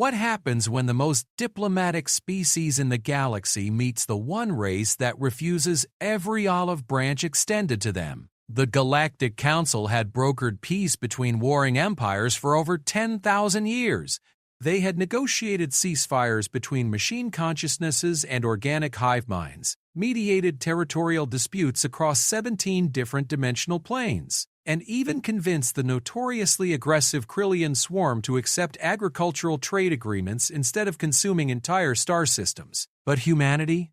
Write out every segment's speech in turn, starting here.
What happens when the most diplomatic species in the galaxy meets the one race that refuses every olive branch extended to them? The Galactic Council had brokered peace between warring empires for over 10,000 years. They had negotiated ceasefires between machine consciousnesses and organic hive minds, mediated territorial disputes across 17 different dimensional planes, and even convinced the notoriously aggressive Krillian swarm to accept agricultural trade agreements instead of consuming entire star systems. But humanity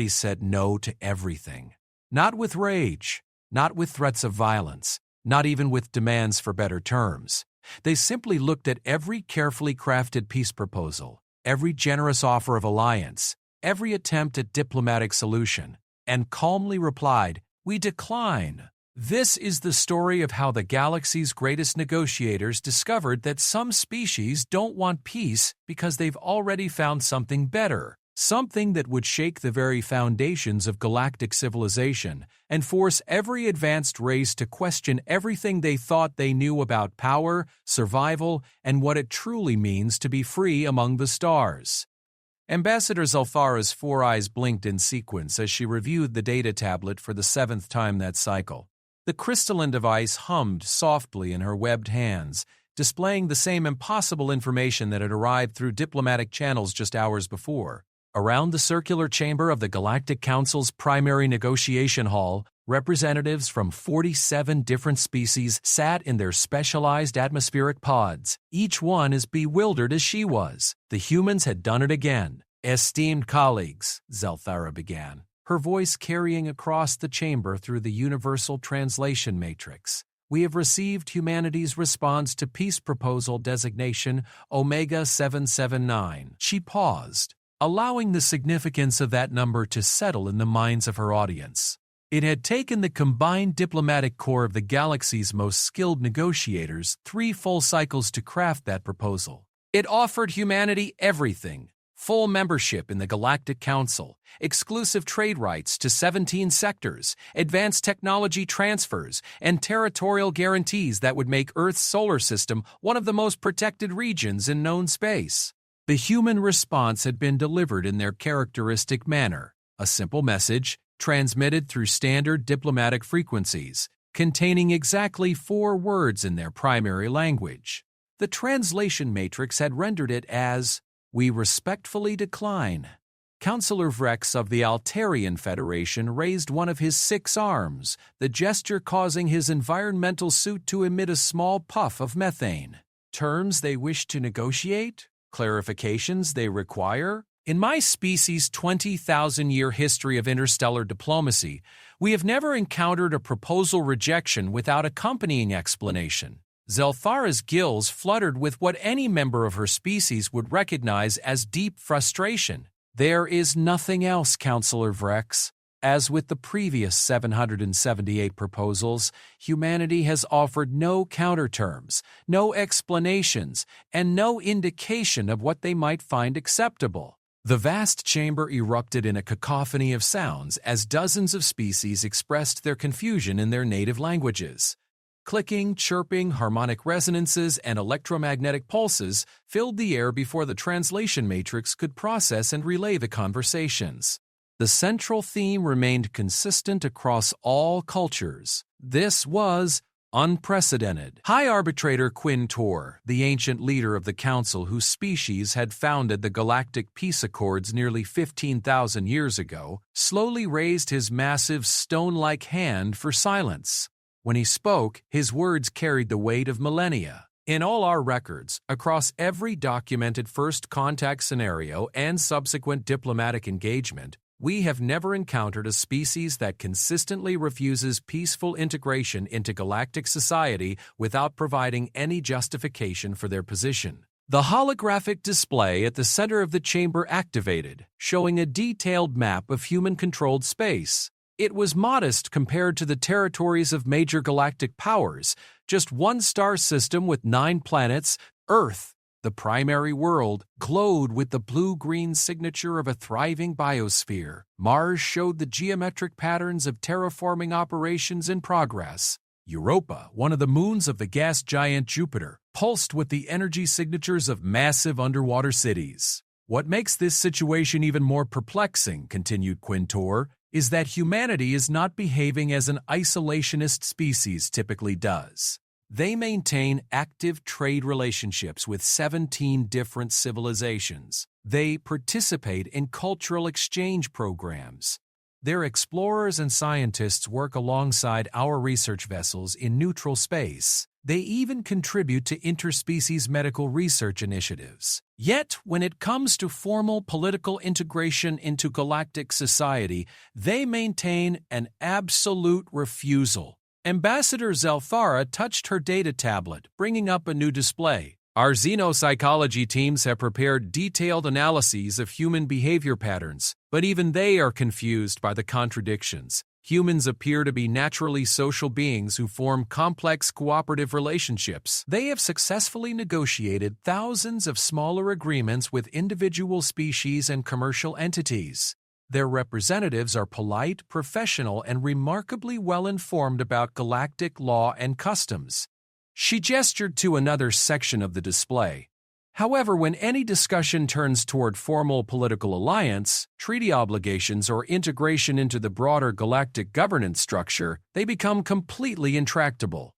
said no to everything. Not with rage, not with threats of violence, not even with demands for better terms. They simply looked at every carefully crafted peace proposal, every generous offer of alliance, every attempt at diplomatic solution, and calmly replied, "We decline." This is the story of how the galaxy's greatest negotiators discovered that some species don't want peace because they've already found something better, something that would shake the very foundations of galactic civilization and force every advanced race to question everything they thought they knew about power, survival, and what it truly means to be free among the stars. Ambassador Zelthara's 4 eyes blinked in sequence as she reviewed the data tablet for the 7th time that cycle. The crystalline device hummed softly in her webbed hands, displaying the same impossible information that had arrived through diplomatic channels just hours before. Around the circular chamber of the Galactic Council's primary negotiation hall, representatives from 47 different species sat in their specialized atmospheric pods, each one as bewildered as she was. The humans had done it again. "Esteemed colleagues," Zelthara began, her voice carrying across the chamber through the universal translation matrix. "We have received humanity's response to peace proposal designation Omega 779. She paused, allowing the significance of that number to settle in the minds of her audience. It had taken the combined diplomatic corps of the galaxy's most skilled negotiators 3 full cycles to craft that proposal. It offered humanity everything: full membership in the Galactic Council, exclusive trade rights to 17 sectors, advanced technology transfers, and territorial guarantees that would make Earth's solar system one of the most protected regions in known space. The human response had been delivered in their characteristic manner, a simple message transmitted through standard diplomatic frequencies, containing exactly 4 words in their primary language. The translation matrix had rendered it as, "We respectfully decline." Councillor Vrex of the Altarian Federation raised one of his 6 arms, the gesture causing his environmental suit to emit a small puff of methane. Terms they wish to negotiate? Clarifications they require? In my species' 20,000-year history of interstellar diplomacy, we have never encountered a proposal rejection without accompanying explanation. Zelthara's gills fluttered with what any member of her species would recognize as deep frustration. "There is nothing else, Councillor Vrex. As with the previous 778 proposals, humanity has offered no counterterms, no explanations, and no indication of what they might find acceptable." The vast chamber erupted in a cacophony of sounds as dozens of species expressed their confusion in their native languages. Clicking, chirping, harmonic resonances, and electromagnetic pulses filled the air before the translation matrix could process and relay the conversations. The central theme remained consistent across all cultures. This was unprecedented. High Arbitrator Quinn Tor, the ancient leader of the Council whose species had founded the Galactic Peace Accords nearly 15,000 years ago, slowly raised his massive stone-like hand for silence. When he spoke, his words carried the weight of millennia. "In all our records, across every documented first contact scenario and subsequent diplomatic engagement, we have never encountered a species that consistently refuses peaceful integration into galactic society without providing any justification for their position." The holographic display at the center of the chamber activated, showing a detailed map of human-controlled space. It was modest compared to the territories of major galactic powers, just one star system with 9 planets. Earth, the primary world, glowed with the blue-green signature of a thriving biosphere. Mars showed the geometric patterns of terraforming operations in progress. Europa, one of the moons of the gas giant Jupiter, pulsed with the energy signatures of massive underwater cities. What makes this situation even more perplexing, continued Quintor, is that humanity is not behaving as an isolationist species typically does. They maintain active trade relationships with 17 different civilizations. They participate in cultural exchange programs. Their explorers and scientists work alongside our research vessels in neutral space. They even contribute to interspecies medical research initiatives. Yet, when it comes to formal political integration into galactic society, they maintain an absolute refusal. Ambassador Zelthara touched her data tablet, bringing up a new display. Our xenopsychology teams have prepared detailed analyses of human behavior patterns, but even they are confused by the contradictions. Humans appear to be naturally social beings who form complex cooperative relationships. They have successfully negotiated thousands of smaller agreements with individual species and commercial entities. Their representatives are polite, professional, and remarkably well-informed about galactic law and customs. She gestured to another section of the display. However, when any discussion turns toward formal political alliance, treaty obligations, or integration into the broader galactic governance structure, they become completely intractable.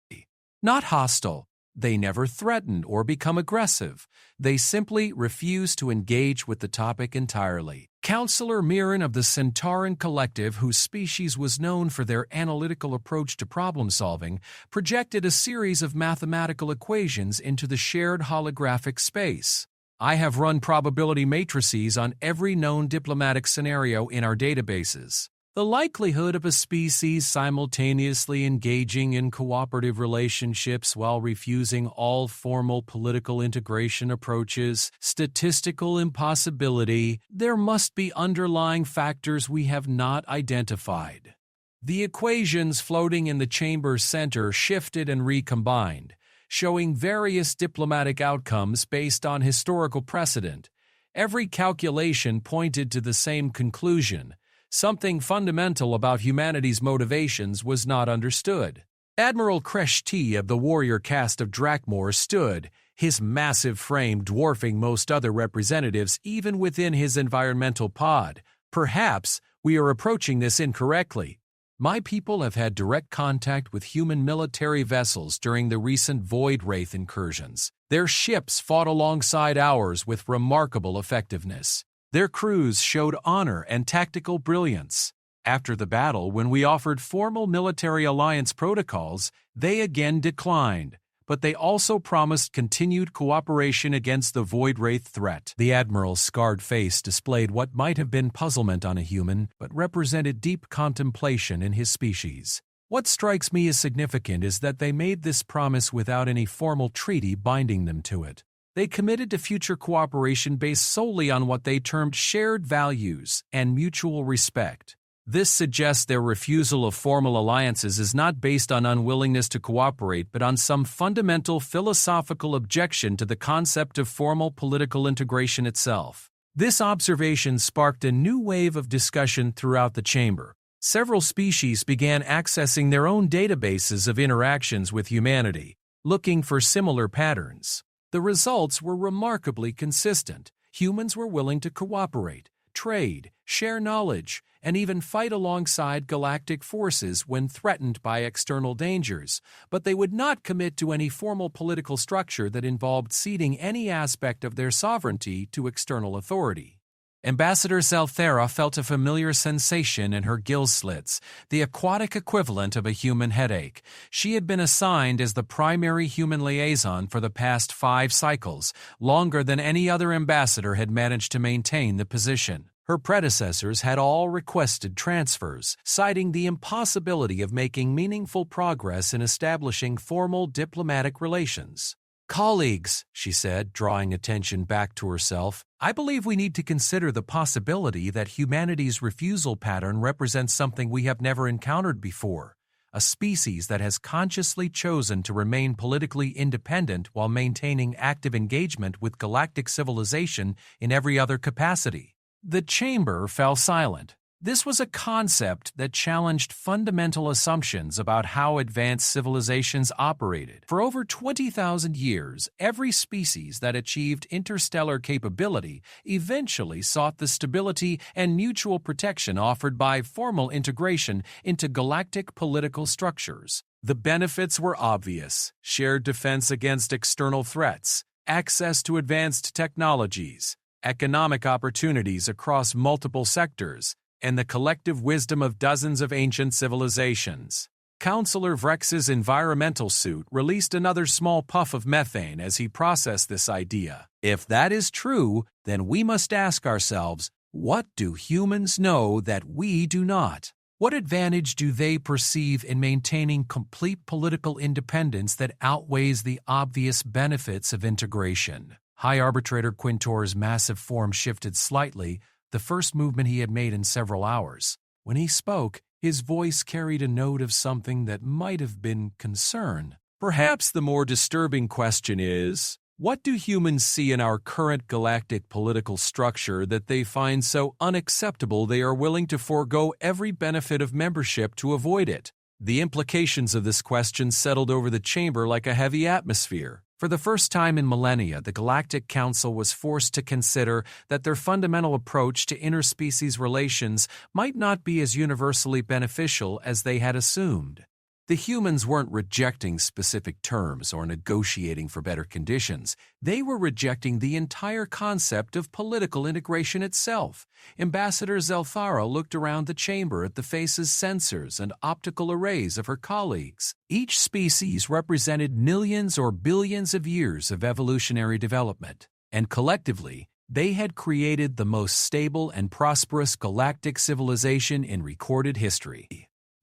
Not hostile. They never threaten or become aggressive. They simply refuse to engage with the topic entirely. Counselor Mirren of the Centauran Collective, whose species was known for their analytical approach to problem-solving, projected a series of mathematical equations into the shared holographic space. I have run probability matrices on every known diplomatic scenario in our databases. The likelihood of a species simultaneously engaging in cooperative relationships while refusing all formal political integration approaches, statistical impossibility. There must be underlying factors we have not identified. The equations floating in the chamber's center shifted and recombined, showing various diplomatic outcomes based on historical precedent. Every calculation pointed to the same conclusion. Something fundamental about humanity's motivations was not understood. Admiral Kresh T of the warrior caste of Drakmor stood, his massive frame dwarfing most other representatives even within his environmental pod. Perhaps we are approaching this incorrectly. My people have had direct contact with human military vessels during the recent Void Wraith incursions. Their ships fought alongside ours with remarkable effectiveness. Their crews showed honor and tactical brilliance. After the battle, when we offered formal military alliance protocols, they again declined, but they also promised continued cooperation against the Void Wraith threat. The Admiral's scarred face displayed what might have been puzzlement on a human, but represented deep contemplation in his species. What strikes me as significant is that they made this promise without any formal treaty binding them to it. They committed to future cooperation based solely on what they termed shared values and mutual respect. This suggests their refusal of formal alliances is not based on unwillingness to cooperate but on some fundamental philosophical objection to the concept of formal political integration itself. This observation sparked a new wave of discussion throughout the chamber. Several species began accessing their own databases of interactions with humanity, looking for similar patterns. The results were remarkably consistent. Humans were willing to cooperate, trade, share knowledge, and even fight alongside galactic forces when threatened by external dangers, but they would not commit to any formal political structure that involved ceding any aspect of their sovereignty to external authority. Ambassador Zelthara felt a familiar sensation in her gill slits, the aquatic equivalent of a human headache. She had been assigned as the primary human liaison for the past 5 cycles, longer than any other ambassador had managed to maintain the position. Her predecessors had all requested transfers, citing the impossibility of making meaningful progress in establishing formal diplomatic relations. "Colleagues," she said, drawing attention back to herself, "I believe we need to consider the possibility that humanity's refusal pattern represents something we have never encountered before, a species that has consciously chosen to remain politically independent while maintaining active engagement with galactic civilization in every other capacity." The chamber fell silent. This was a concept that challenged fundamental assumptions about how advanced civilizations operated. For over 20,000 years, every species that achieved interstellar capability eventually sought the stability and mutual protection offered by formal integration into galactic political structures. The benefits were obvious: shared defense against external threats, access to advanced technologies, economic opportunities across multiple sectors, and the collective wisdom of dozens of ancient civilizations. Counselor Vrex's environmental suit released another small puff of methane as he processed this idea. If that is true, then we must ask ourselves, what do humans know that we do not? What advantage do they perceive in maintaining complete political independence that outweighs the obvious benefits of integration? High Arbitrator Quintor's massive form shifted slightly, the first movement he had made in several hours. When he spoke, his voice carried a note of something that might have been concern. Perhaps the more disturbing question is, what do humans see in our current galactic political structure that they find so unacceptable they are willing to forego every benefit of membership to avoid it? The implications of this question settled over the chamber like a heavy atmosphere. For the first time in millennia, the Galactic Council was forced to consider that their fundamental approach to interspecies relations might not be as universally beneficial as they had assumed. The humans weren't rejecting specific terms or negotiating for better conditions. They were rejecting the entire concept of political integration itself. Ambassador Zelthara looked around the chamber at the faces, sensors, and optical arrays of her colleagues. Each species represented millions or billions of years of evolutionary development, and collectively, they had created the most stable and prosperous galactic civilization in recorded history.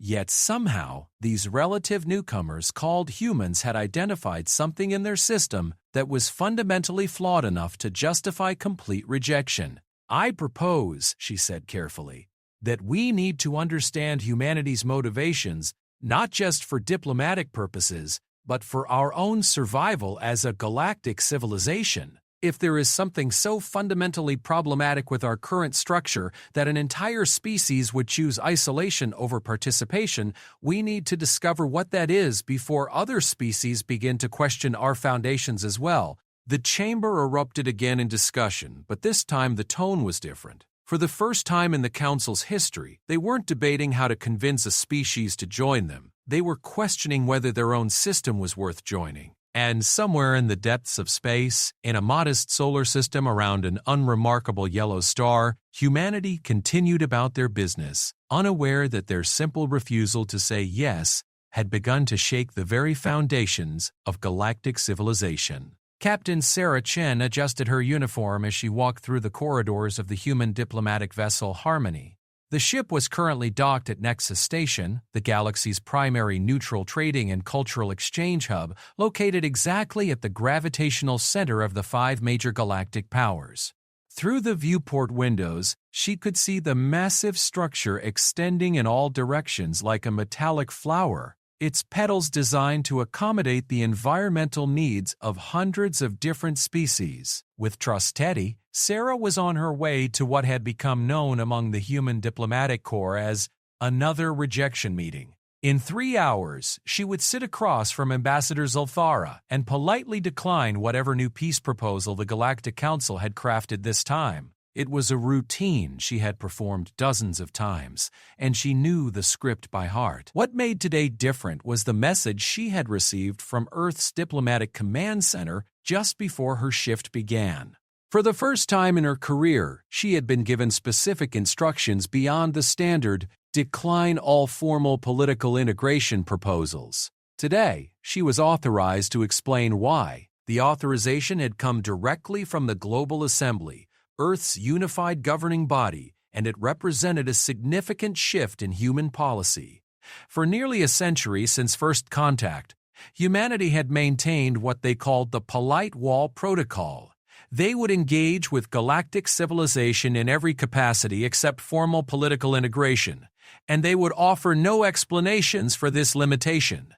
Yet somehow, these relative newcomers called humans had identified something in their system that was fundamentally flawed enough to justify complete rejection. I propose, she said carefully, that we need to understand humanity's motivations not just for diplomatic purposes, but for our own survival as a galactic civilization. If there is something so fundamentally problematic with our current structure that an entire species would choose isolation over participation, we need to discover what that is before other species begin to question our foundations as well. The chamber erupted again in discussion, but this time the tone was different. For the first time in the Council's history, they weren't debating how to convince a species to join them. They were questioning whether their own system was worth joining. And somewhere in the depths of space, in a modest solar system around an unremarkable yellow star, humanity continued about their business, unaware that their simple refusal to say yes had begun to shake the very foundations of galactic civilization. Captain Sarah Chen adjusted her uniform as she walked through the corridors of the human diplomatic vessel Harmony. The ship was currently docked at Nexus Station, the galaxy's primary neutral trading and cultural exchange hub, located exactly at the gravitational center of the 5 major galactic powers. Through the viewport windows, she could see the massive structure extending in all directions like a metallic flower, its petals designed to accommodate the environmental needs of hundreds of different species. With Trustetti, Sarah was on her way to what had become known among the human diplomatic corps as another rejection meeting. In 3 hours, she would sit across from Ambassador Zulthara and politely decline whatever new peace proposal the Galactic Council had crafted this time. It was a routine she had performed dozens of times, and she knew the script by heart. What made today different was the message she had received from Earth's diplomatic command center just before her shift began. For the first time in her career, she had been given specific instructions beyond the standard decline all formal political integration proposals. Today, she was authorized to explain why. The authorization had come directly from the Global Assembly, Earth's unified governing body, and it represented a significant shift in human policy. For nearly a century since first contact, humanity had maintained what they called the Polite Wall Protocol. They would engage with galactic civilization in every capacity except formal political integration, and they would offer no explanations for this limitation.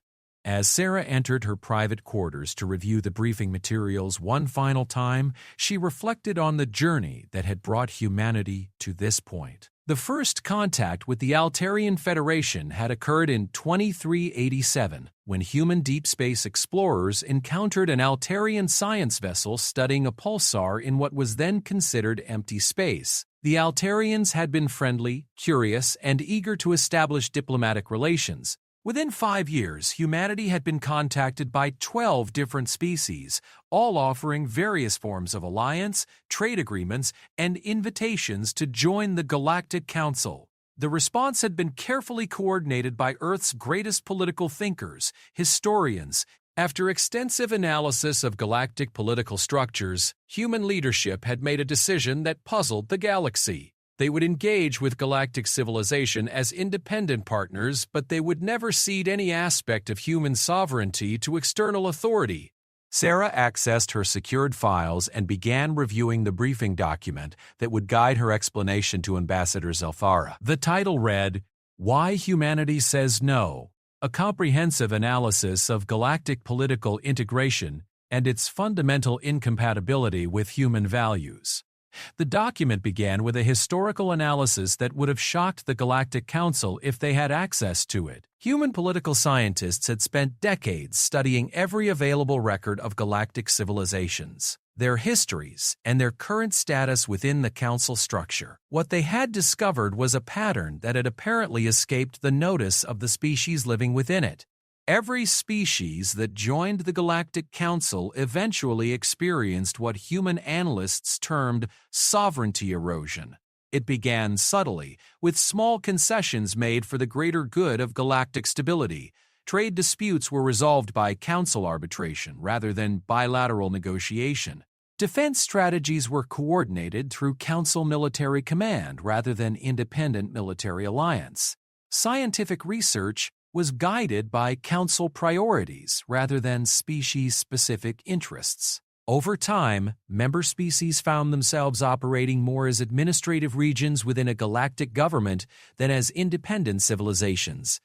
As Sarah entered her private quarters to review the briefing materials one final time, she reflected on the journey that had brought humanity to this point. The first contact with the Altarian Federation had occurred in 2387, when human deep space explorers encountered an Altarian science vessel studying a pulsar in what was then considered empty space. The Altarians had been friendly, curious, and eager to establish diplomatic relations. Within 5 years, humanity had been contacted by 12 different species, all offering various forms of alliance, trade agreements, and invitations to join the Galactic Council. The response had been carefully coordinated by Earth's greatest political thinkers, historians. After extensive analysis of galactic political structures, human leadership had made a decision that puzzled the galaxy. They would engage with galactic civilization as independent partners, but they would never cede any aspect of human sovereignty to external authority. Sarah accessed her secured files and began reviewing the briefing document that would guide her explanation to Ambassador Zelfara. The title read, "Why Humanity Says No: A Comprehensive Analysis of Galactic Political Integration and Its Fundamental Incompatibility with Human Values." The document began with a historical analysis that would have shocked the Galactic Council if they had access to it. Human political scientists had spent decades studying every available record of galactic civilizations, their histories, and their current status within the Council structure. What they had discovered was a pattern that had apparently escaped the notice of the species living within it. Every species that joined the Galactic Council eventually experienced what human analysts termed sovereignty erosion. It began subtly, with small concessions made for the greater good of galactic stability. Trade disputes were resolved by council arbitration rather than bilateral negotiation. Defense strategies were coordinated through Council military command rather than independent military alliance. Scientific research was guided by Council priorities rather than species-specific interests. Over time, member species found themselves operating more as administrative regions within a galactic government than as independent civilizations.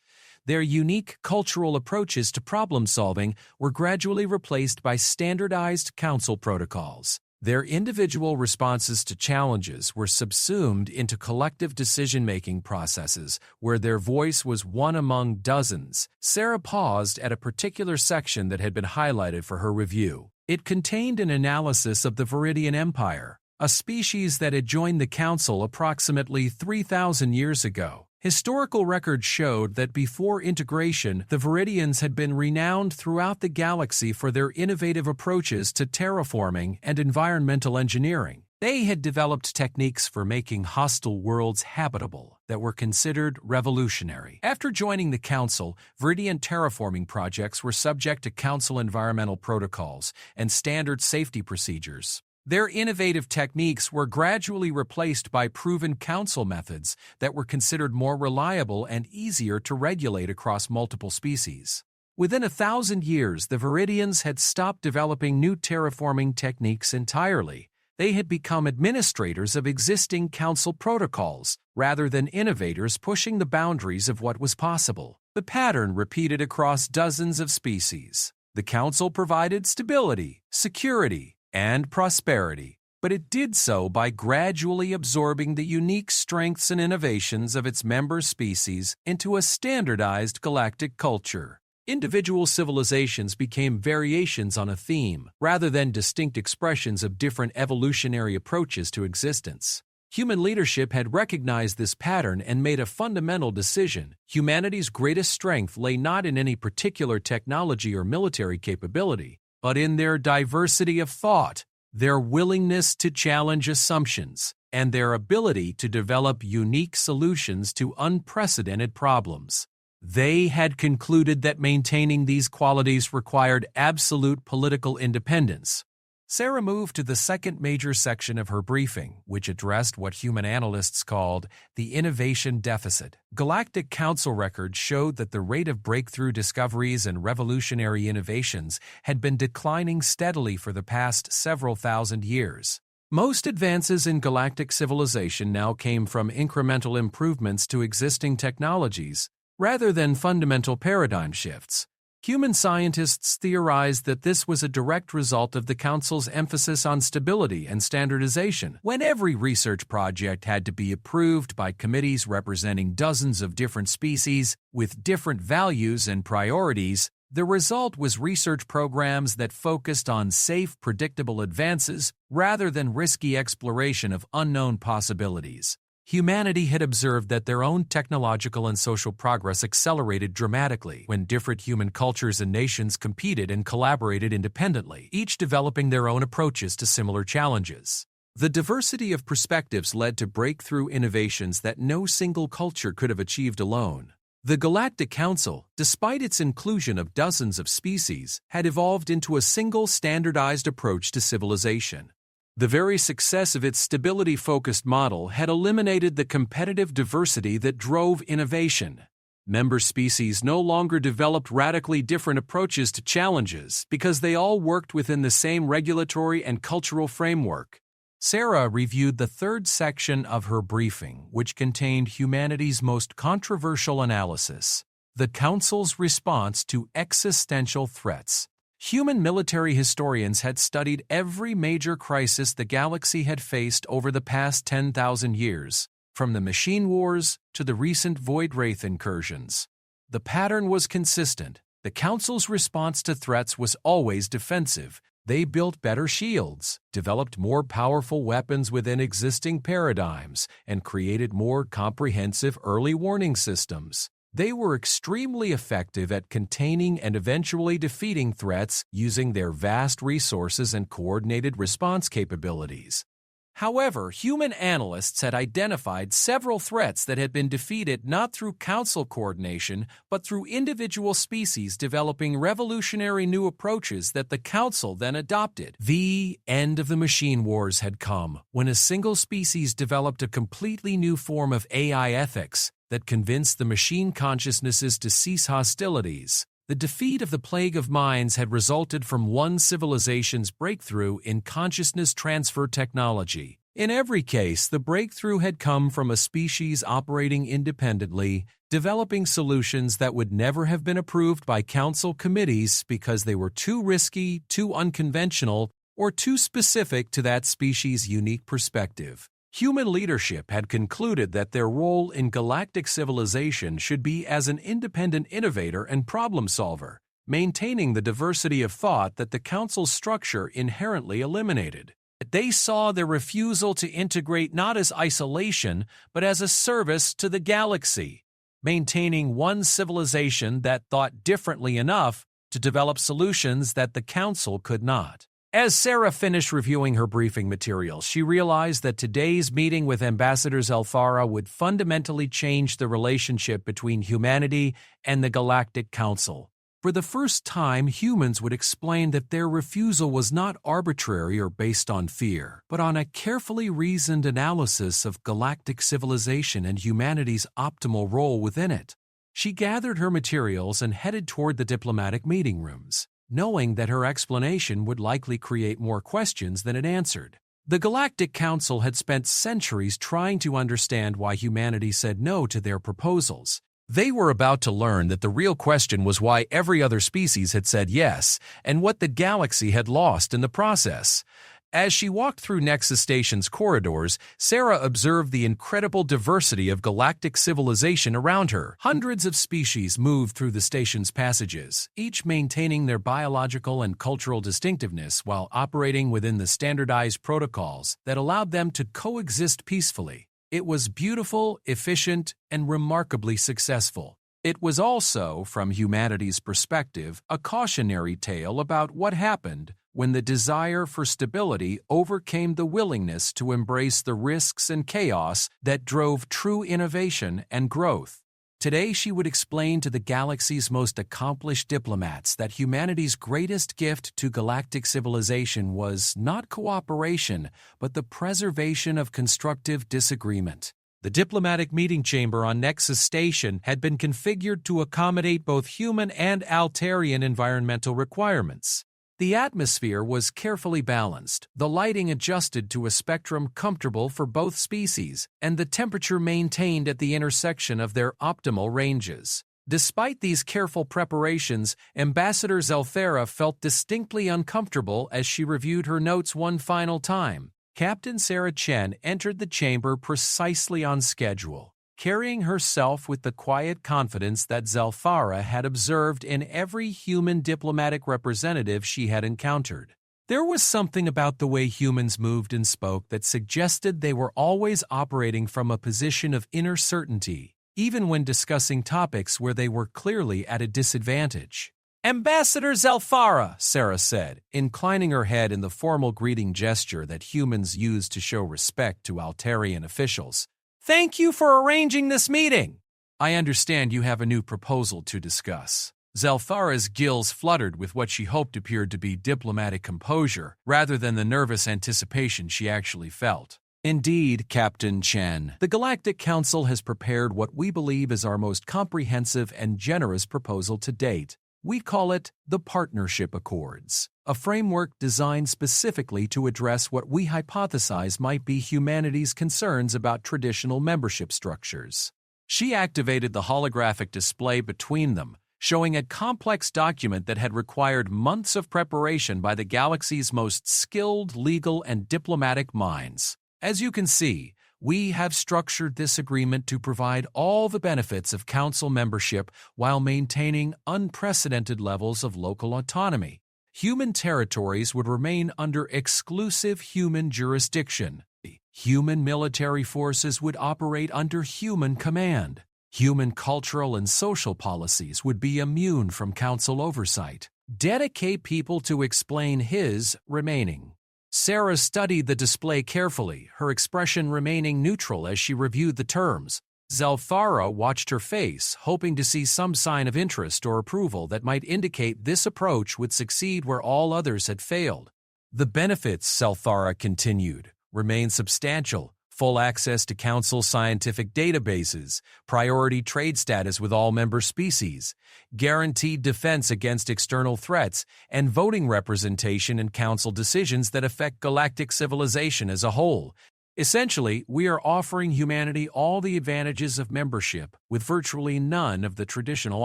Their unique cultural approaches to problem-solving were gradually replaced by standardized Council protocols. Their individual responses to challenges were subsumed into collective decision-making processes where their voice was one among dozens. Sarah paused at a particular section that had been highlighted for her review. It contained an analysis of the Viridian Empire, a species that had joined the Council approximately 3,000 years ago. Historical records showed that before integration, the Viridians had been renowned throughout the galaxy for their innovative approaches to terraforming and environmental engineering. They had developed techniques for making hostile worlds habitable that were considered revolutionary. After joining the Council, Viridian terraforming projects were subject to Council environmental protocols and standard safety procedures. Their innovative techniques were gradually replaced by proven Council methods that were considered more reliable and easier to regulate across multiple species. Within 1,000 years, the Viridians had stopped developing new terraforming techniques entirely. They had become administrators of existing Council protocols, rather than innovators pushing the boundaries of what was possible. The pattern repeated across dozens of species. The Council provided stability, security, and prosperity, but it did so by gradually absorbing the unique strengths and innovations of its member species into a standardized galactic culture. Individual civilizations became variations on a theme, rather than distinct expressions of different evolutionary approaches to existence. Human leadership had recognized this pattern and made a fundamental decision. Humanity's greatest strength lay not in any particular technology or military capability, but in their diversity of thought, their willingness to challenge assumptions, and their ability to develop unique solutions to unprecedented problems. They had concluded that maintaining these qualities required absolute political independence. Sarah moved to the second major section of her briefing, which addressed what human analysts called the innovation deficit. Galactic Council records showed that the rate of breakthrough discoveries and revolutionary innovations had been declining steadily for the past several thousand years. Most advances in galactic civilization now came from incremental improvements to existing technologies, rather than fundamental paradigm shifts. Human scientists theorized that this was a direct result of the Council's emphasis on stability and standardization. When every research project had to be approved by committees representing dozens of different species with different values and priorities, the result was research programs that focused on safe, predictable advances rather than risky exploration of unknown possibilities. Humanity had observed that their own technological and social progress accelerated dramatically when different human cultures and nations competed and collaborated independently, each developing their own approaches to similar challenges. The diversity of perspectives led to breakthrough innovations that no single culture could have achieved alone. The Galactic Council, despite its inclusion of dozens of species, had evolved into a single standardized approach to civilization. The very success of its stability-focused model had eliminated the competitive diversity that drove innovation. Member species no longer developed radically different approaches to challenges because they all worked within the same regulatory and cultural framework. Sarah reviewed the third section of her briefing, which contained humanity's most controversial analysis: the Council's response to existential threats. Human military historians had studied every major crisis the galaxy had faced over the past 10,000 years, from the machine wars to the recent void wraith incursions. The pattern was consistent. The Council's response to threats was always defensive. They built better shields, developed more powerful weapons within existing paradigms, and created more comprehensive early warning systems. They were extremely effective at containing and eventually defeating threats using their vast resources and coordinated response capabilities. However, human analysts had identified several threats that had been defeated not through Council coordination, but through individual species developing revolutionary new approaches that the Council then adopted. The end of the machine wars had come when a single species developed a completely new form of AI ethics that convinced the machine consciousnesses to cease hostilities. The defeat of the Plague of Minds had resulted from one civilization's breakthrough in consciousness transfer technology. In every case, the breakthrough had come from a species operating independently, developing solutions that would never have been approved by Council committees because they were too risky, too unconventional, or too specific to that species' unique perspective. Human leadership had concluded that their role in galactic civilization should be as an independent innovator and problem solver, maintaining the diversity of thought that the Council's structure inherently eliminated. They saw their refusal to integrate not as isolation, but as a service to the galaxy, maintaining one civilization that thought differently enough to develop solutions that the Council could not. As Sarah finished reviewing her briefing material, she realized that today's meeting with Ambassador Zelfara would fundamentally change the relationship between humanity and the Galactic Council. For the first time, humans would explain that their refusal was not arbitrary or based on fear, but on a carefully reasoned analysis of galactic civilization and humanity's optimal role within it. She gathered her materials and headed toward the diplomatic meeting rooms, knowing that her explanation would likely create more questions than it answered. The Galactic Council had spent centuries trying to understand why humanity said no to their proposals. They were about to learn that the real question was why every other species had said yes, and what the galaxy had lost in the process. As she walked through Nexus Station's corridors, Sarah observed the incredible diversity of galactic civilization around her. Hundreds of species moved through the station's passages, each maintaining their biological and cultural distinctiveness while operating within the standardized protocols that allowed them to coexist peacefully. It was beautiful, efficient, and remarkably successful. It was also, from humanity's perspective, a cautionary tale about what happened when the desire for stability overcame the willingness to embrace the risks and chaos that drove true innovation and growth. Today, she would explain to the galaxy's most accomplished diplomats that humanity's greatest gift to galactic civilization was not cooperation, but the preservation of constructive disagreement. The diplomatic meeting chamber on Nexus Station had been configured to accommodate both human and Altarian environmental requirements. The atmosphere was carefully balanced, the lighting adjusted to a spectrum comfortable for both species, and the temperature maintained at the intersection of their optimal ranges. Despite these careful preparations, Ambassador Zelthera felt distinctly uncomfortable as she reviewed her notes one final time. Captain Sarah Chen entered the chamber precisely on schedule, carrying herself with the quiet confidence that Zelthara had observed in every human diplomatic representative she had encountered. There was something about the way humans moved and spoke that suggested they were always operating from a position of inner certainty, even when discussing topics where they were clearly at a disadvantage. "Ambassador Zelthara," Sarah said, inclining her head in the formal greeting gesture that humans use to show respect to Altarian officials. "Thank you for arranging this meeting." "I understand you have a new proposal to discuss." Zelthara's gills fluttered with what she hoped appeared to be diplomatic composure, rather than the nervous anticipation she actually felt. "Indeed, Captain Chen, the Galactic Council has prepared what we believe is our most comprehensive and generous proposal to date. We call it the Partnership Accords, a framework designed specifically to address what we hypothesize might be humanity's concerns about traditional membership structures." She activated the holographic display between them, showing a complex document that had required months of preparation by the galaxy's most skilled legal and diplomatic minds. "As you can see, we have structured this agreement to provide all the benefits of Council membership while maintaining unprecedented levels of local autonomy. Human territories would remain under exclusive human jurisdiction. Human military forces would operate under human command. Human cultural and social policies would be immune from Council oversight. Dedicate people to explain his remaining." Sarah studied the display carefully, her expression remaining neutral as she reviewed the terms. Zelthara watched her face, hoping to see some sign of interest or approval that might indicate this approach would succeed where all others had failed. "The benefits," Zelthara continued, "remain substantial. Full access to Council scientific databases, priority trade status with all member species, guaranteed defense against external threats, and voting representation in Council decisions that affect galactic civilization as a whole. Essentially, we are offering humanity all the advantages of membership, with virtually none of the traditional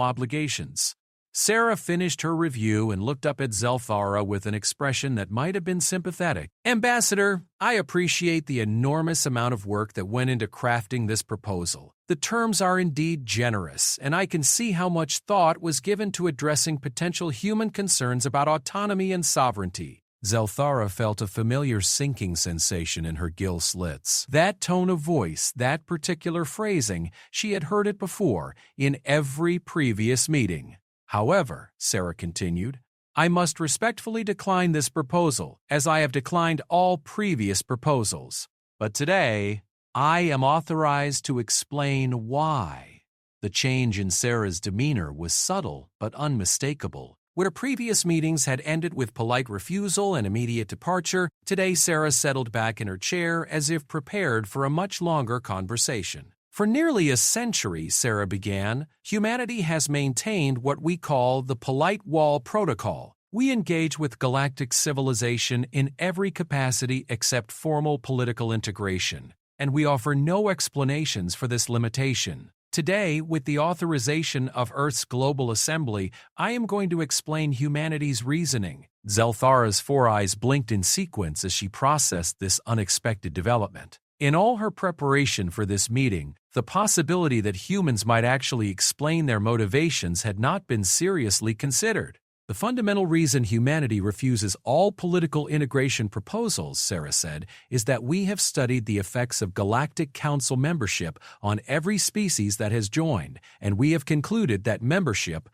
obligations." Sarah finished her review and looked up at Zelthara with an expression that might have been sympathetic. "Ambassador, I appreciate the enormous amount of work that went into crafting this proposal. The terms are indeed generous, and I can see how much thought was given to addressing potential human concerns about autonomy and sovereignty." Zelthara felt a familiar sinking sensation in her gill slits. That tone of voice, that particular phrasing, she had heard it before, in every previous meeting. "However," Sarah continued, "I must respectfully decline this proposal, as I have declined all previous proposals. But today, I am authorized to explain why." The change in Sarah's demeanor was subtle but unmistakable. Where previous meetings had ended with polite refusal and immediate departure, today Sarah settled back in her chair as if prepared for a much longer conversation. "For nearly a century," Sarah began, "humanity has maintained what we call the Polite Wall Protocol. We engage with galactic civilization in every capacity except formal political integration, and we offer no explanations for this limitation. Today, with the authorization of Earth's Global Assembly, I am going to explain humanity's reasoning." Zelthara's four eyes blinked in sequence as she processed this unexpected development. In all her preparation for this meeting, the possibility that humans might actually explain their motivations had not been seriously considered. "The fundamental reason humanity refuses all political integration proposals," Sarah said, "is that we have studied the effects of Galactic Council membership on every species that has joined, and we have concluded that membership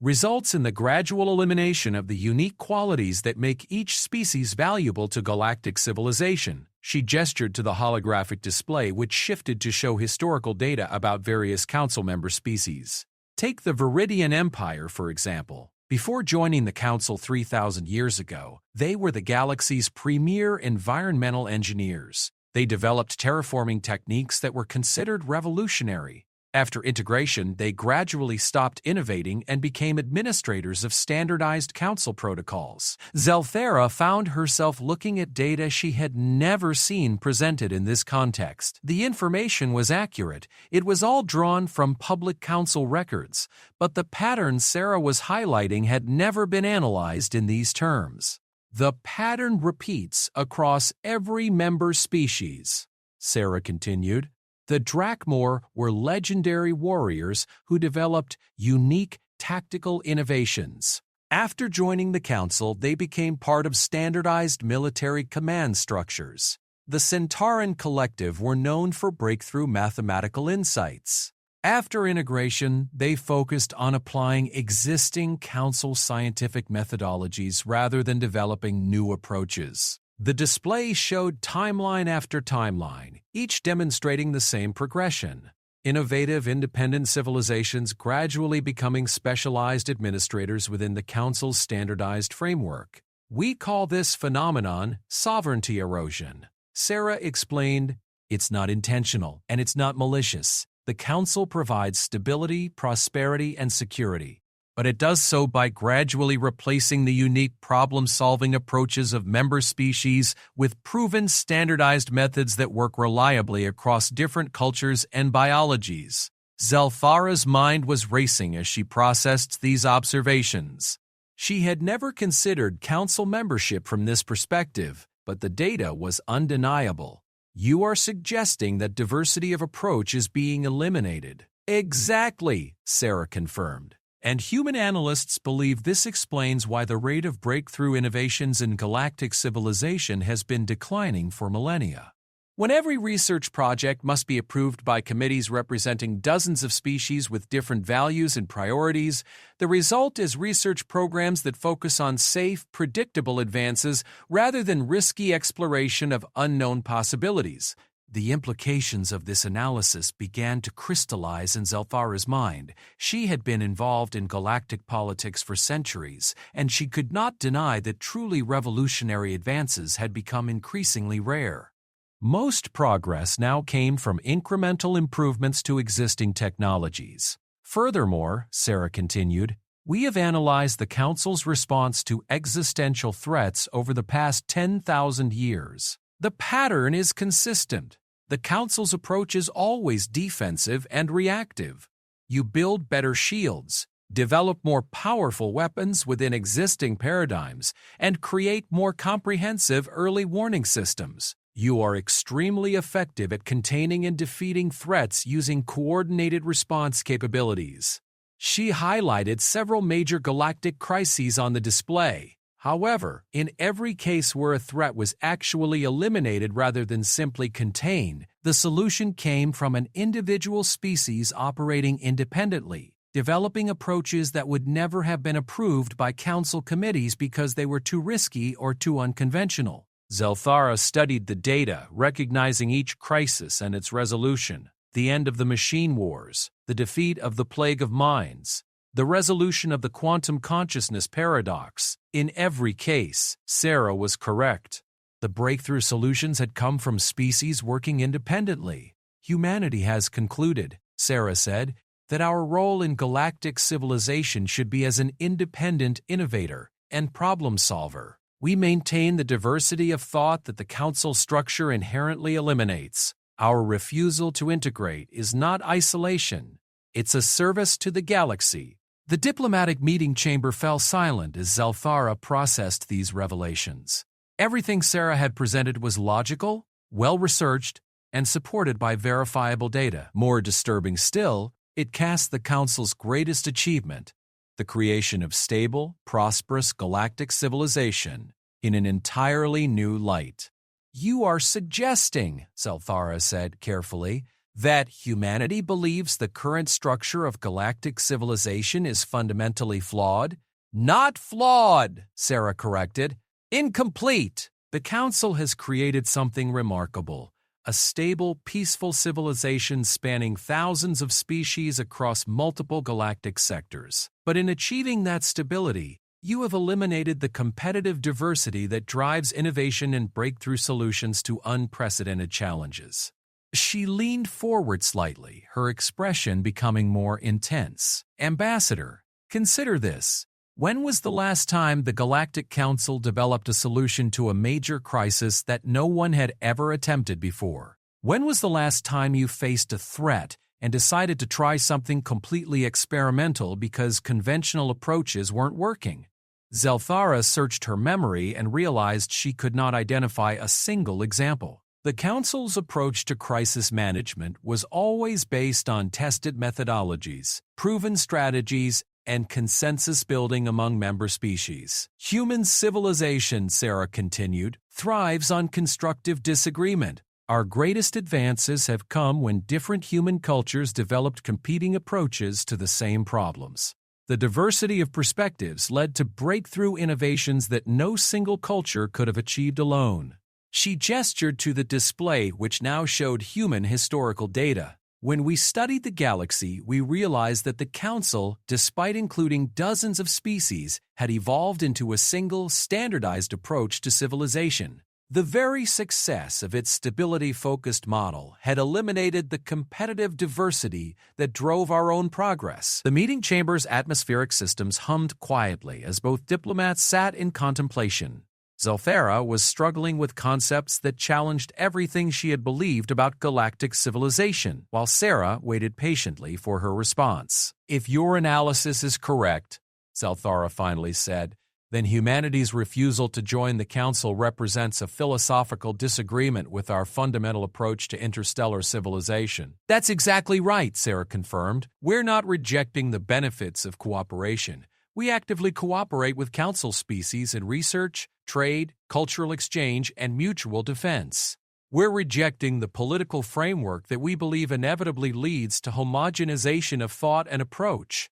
results in the gradual elimination of the unique qualities that make each species valuable to galactic civilization." She gestured to the holographic display, which shifted to show historical data about various Council member species. Take the Viridian Empire, for example. Before joining the Council 3,000 years ago, they were the galaxy's premier environmental engineers. They developed terraforming techniques that were considered revolutionary. After integration, they gradually stopped innovating and became administrators of standardized council protocols. Zelthera found herself looking at data she had never seen presented in this context. The information was accurate. It was all drawn from public council records, but the patterns Sarah was highlighting had never been analyzed in these terms. The pattern repeats across every member species, Sarah continued. The Drakmor were legendary warriors who developed unique tactical innovations. After joining the council, they became part of standardized military command structures. The Centauran Collective were known for breakthrough mathematical insights. After integration, they focused on applying existing council scientific methodologies rather than developing new approaches. The display showed timeline after timeline, each demonstrating the same progression. Innovative, independent civilizations gradually becoming specialized administrators within the Council's standardized framework. We call this phenomenon sovereignty erosion. Sarah explained, "It's not intentional and it's not malicious. The Council provides stability, prosperity, and security. But it does so by gradually replacing the unique problem-solving approaches of member species with proven standardized methods that work reliably across different cultures and biologies." Zelthara's mind was racing as she processed these observations. She had never considered council membership from this perspective, but the data was undeniable. "You are suggesting that diversity of approach is being eliminated." "Exactly," Sarah confirmed. And human analysts believe this explains why the rate of breakthrough innovations in galactic civilization has been declining for millennia. When every research project must be approved by committees representing dozens of species with different values and priorities, the result is research programs that focus on safe, predictable advances rather than risky exploration of unknown possibilities. The implications of this analysis began to crystallize in Zelthara's mind. She had been involved in galactic politics for centuries, and she could not deny that truly revolutionary advances had become increasingly rare. Most progress now came from incremental improvements to existing technologies. Furthermore, Sarah continued, "We have analyzed the Council's response to existential threats over the past 10,000 years. The pattern is consistent. The Council's approach is always defensive and reactive. You build better shields, develop more powerful weapons within existing paradigms, and create more comprehensive early warning systems. You are extremely effective at containing and defeating threats using coordinated response capabilities." She highlighted several major galactic crises on the display. However, in every case where a threat was actually eliminated rather than simply contained, the solution came from an individual species operating independently, developing approaches that would never have been approved by council committees because they were too risky or too unconventional. Zelthara studied the data, recognizing each crisis and its resolution: the end of the machine wars, the defeat of the plague of minds, the resolution of the quantum consciousness paradox. In every case, Sarah was correct. The breakthrough solutions had come from species working independently. "Humanity has concluded," Sarah said, "that our role in galactic civilization should be as an independent innovator and problem solver. We maintain the diversity of thought that the Council structure inherently eliminates. Our refusal to integrate is not isolation. It's a service to the galaxy." The diplomatic meeting chamber fell silent as Zelthara processed these revelations. Everything Sarah had presented was logical, well-researched, and supported by verifiable data. More disturbing still, it cast the Council's greatest achievement, the creation of stable, prosperous galactic civilization, in an entirely new light. "You are suggesting," Zelthara said carefully, "that humanity believes the current structure of galactic civilization is fundamentally flawed?" "Not flawed," Sarah corrected. "Incomplete." The Council has created something remarkable: a stable, peaceful civilization spanning thousands of species across multiple galactic sectors. But in achieving that stability, you have eliminated the competitive diversity that drives innovation and breakthrough solutions to unprecedented challenges. She leaned forward slightly, her expression becoming more intense. "Ambassador, consider this. When was the last time the Galactic Council developed a solution to a major crisis that no one had ever attempted before? When was the last time you faced a threat and decided to try something completely experimental because conventional approaches weren't working?" Zelthara searched her memory and realized she could not identify a single example. The Council's approach to crisis management was always based on tested methodologies, proven strategies, and consensus building among member species. "Human civilization," Sarah continued, "thrives on constructive disagreement. Our greatest advances have come when different human cultures developed competing approaches to the same problems. The diversity of perspectives led to breakthrough innovations that no single culture could have achieved alone." She gestured to the display, which now showed human historical data. "When we studied the galaxy, we realized that the Council, despite including dozens of species, had evolved into a single, standardized approach to civilization. The very success of its stability-focused model had eliminated the competitive diversity that drove our own progress." The meeting chamber's atmospheric systems hummed quietly as both diplomats sat in contemplation. Zelthara was struggling with concepts that challenged everything she had believed about galactic civilization, while Sarah waited patiently for her response. "If your analysis is correct," Zelthara finally said, "then humanity's refusal to join the Council represents a philosophical disagreement with our fundamental approach to interstellar civilization." "That's exactly right," Sarah confirmed. "We're not rejecting the benefits of cooperation. We actively cooperate with Council species in research, trade, cultural exchange, and mutual defense. We're rejecting the political framework that we believe inevitably leads to homogenization of thought and approach."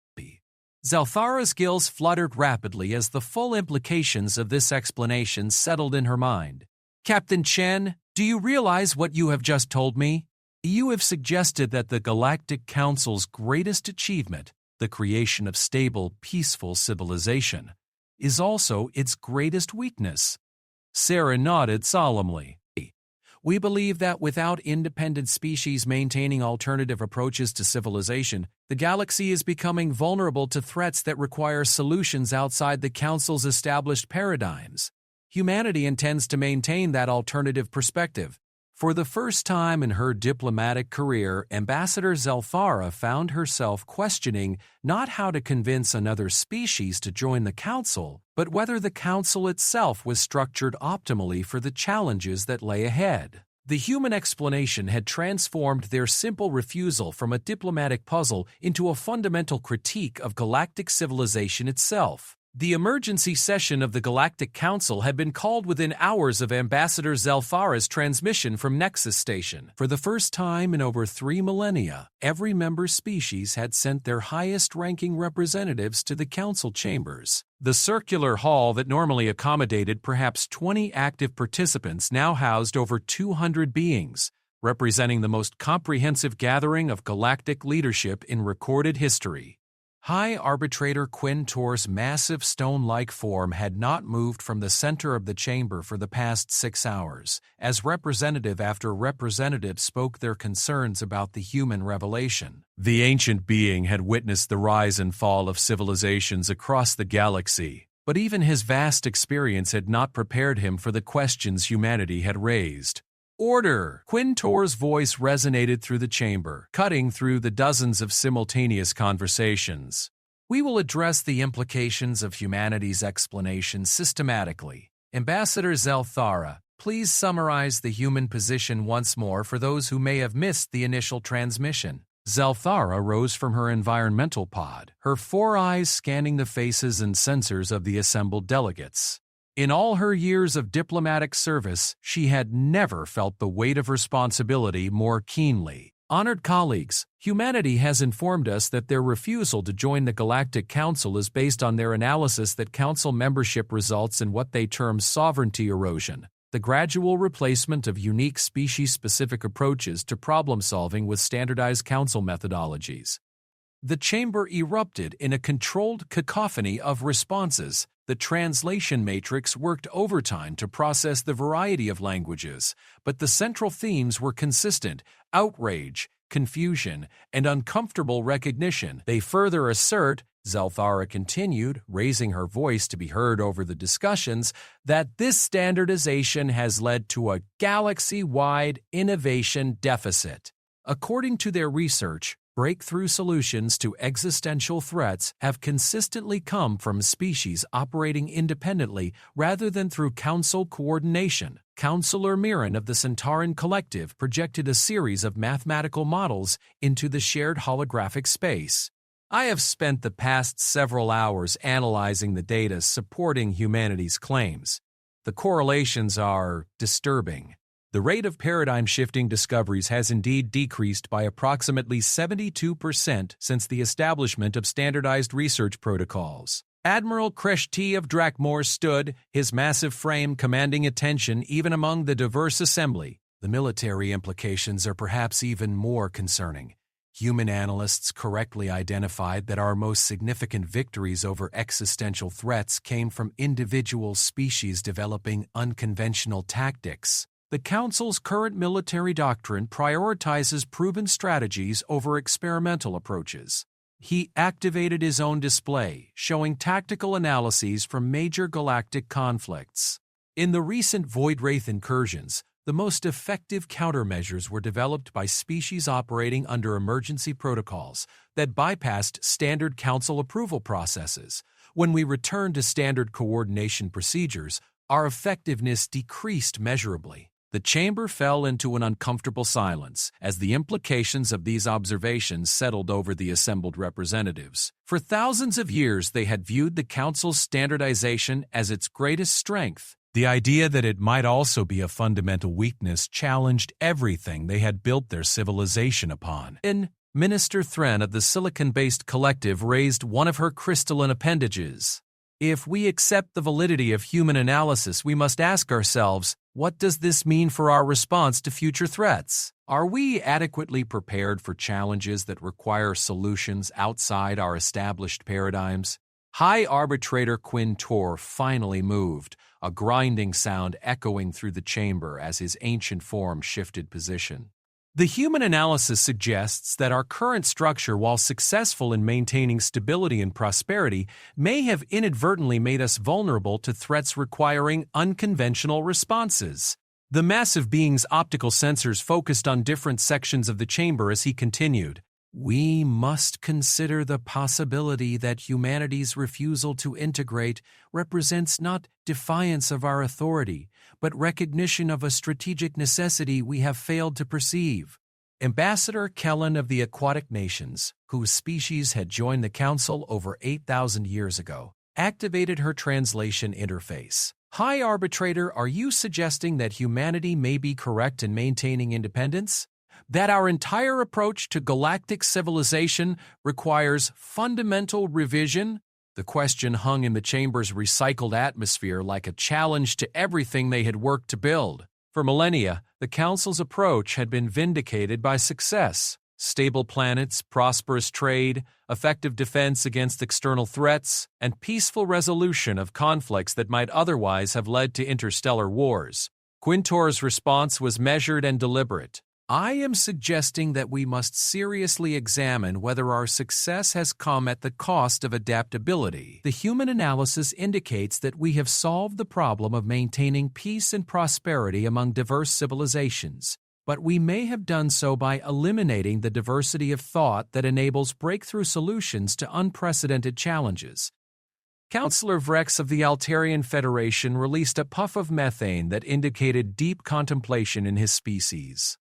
Zelthara's gills fluttered rapidly as the full implications of this explanation settled in her mind. "Captain Chen, do you realize what you have just told me? You have suggested that the Galactic Council's greatest achievement, the creation of stable, peaceful civilization, is also its greatest weakness." Sarah nodded solemnly. "We believe that without independent species maintaining alternative approaches to civilization, the galaxy is becoming vulnerable to threats that require solutions outside the Council's established paradigms. Humanity intends to maintain that alternative perspective." For the first time in her diplomatic career, Ambassador Zelthara found herself questioning not how to convince another species to join the Council, but whether the Council itself was structured optimally for the challenges that lay ahead. The human explanation had transformed their simple refusal from a diplomatic puzzle into a fundamental critique of galactic civilization itself. The emergency session of the Galactic Council had been called within hours of Ambassador Zelthara's transmission from Nexus Station. For the first time in over 3 millennia, every member species had sent their highest-ranking representatives to the Council chambers. The circular hall that normally accommodated perhaps 20 active participants now housed over 200 beings, representing the most comprehensive gathering of galactic leadership in recorded history. High Arbitrator Quintor's massive stone-like form had not moved from the center of the chamber for the past 6 hours, as representative after representative spoke their concerns about the human revelation. The ancient being had witnessed the rise and fall of civilizations across the galaxy, but even his vast experience had not prepared him for the questions humanity had raised. "Order!" Quintor's voice resonated through the chamber, cutting through the dozens of simultaneous conversations. "We will address the implications of humanity's explanation systematically. Ambassador Zelthara, please summarize the human position once more for those who may have missed the initial transmission." Zelthara rose from her environmental pod, her 4 eyes scanning the faces and sensors of the assembled delegates. In all her years of diplomatic service, she had never felt the weight of responsibility more keenly. "Honored colleagues, humanity has informed us that their refusal to join the Galactic Council is based on their analysis that Council membership results in what they term sovereignty erosion, the gradual replacement of unique species-specific approaches to problem-solving with standardized Council methodologies. The chamber erupted in a controlled cacophony of responses. The translation matrix worked overtime to process the variety of languages, but the central themes were consistent: outrage, confusion, and uncomfortable recognition. They further assert, Zelthara continued, raising her voice to be heard over the discussions, that this standardization has led to a galaxy-wide innovation deficit. According to their research, breakthrough solutions to existential threats have consistently come from species operating independently rather than through council coordination. Counselor Mirren of the Centauran Collective projected a series of mathematical models into the shared holographic space. I have spent the past several hours analyzing the data supporting humanity's claims. The correlations are disturbing. The rate of paradigm-shifting discoveries has indeed decreased by approximately 72% since the establishment of standardized research protocols. Admiral Kreshti of Drakmor stood, his massive frame commanding attention even among the diverse assembly. The military implications are perhaps even more concerning. Human analysts correctly identified that our most significant victories over existential threats came from individual species developing unconventional tactics. The Council's current military doctrine prioritizes proven strategies over experimental approaches. He activated his own display, showing tactical analyses from major galactic conflicts. In the recent Void Wraith incursions, the most effective countermeasures were developed by species operating under emergency protocols that bypassed standard Council approval processes. When we returned to standard coordination procedures, our effectiveness decreased measurably. The chamber fell into an uncomfortable silence as the implications of these observations settled over the assembled representatives. For thousands of years, they had viewed the Council's standardization as its greatest strength. The idea that it might also be a fundamental weakness challenged everything they had built their civilization upon. Minister Thren of the Silicon-based collective raised one of her crystalline appendages. If we accept the validity of human analysis, we must ask ourselves, what does this mean for our response to future threats? Are we adequately prepared for challenges that require solutions outside our established paradigms? High Arbitrator Quintor finally moved, a grinding sound echoing through the chamber as his ancient form shifted position. The human analysis suggests that our current structure, while successful in maintaining stability and prosperity, may have inadvertently made us vulnerable to threats requiring unconventional responses. The massive being's optical sensors focused on different sections of the chamber as he continued. We must consider the possibility that humanity's refusal to integrate represents not defiance of our authority, but recognition of a strategic necessity we have failed to perceive. Ambassador Kellen of the Aquatic Nations, whose species had joined the Council over 8,000 years ago, activated her translation interface. High Arbitrator, are you suggesting that humanity may be correct in maintaining independence? That our entire approach to galactic civilization requires fundamental revision? The question hung in the chamber's recycled atmosphere like a challenge to everything they had worked to build. For millennia, the Council's approach had been vindicated by success. Stable planets, prosperous trade, effective defense against external threats, and peaceful resolution of conflicts that might otherwise have led to interstellar wars. Quintor's response was measured and deliberate. I am suggesting that we must seriously examine whether our success has come at the cost of adaptability. The human analysis indicates that we have solved the problem of maintaining peace and prosperity among diverse civilizations, but we may have done so by eliminating the diversity of thought that enables breakthrough solutions to unprecedented challenges. Counselor Vrex of the Altarian Federation released a puff of methane that indicated deep contemplation in his species.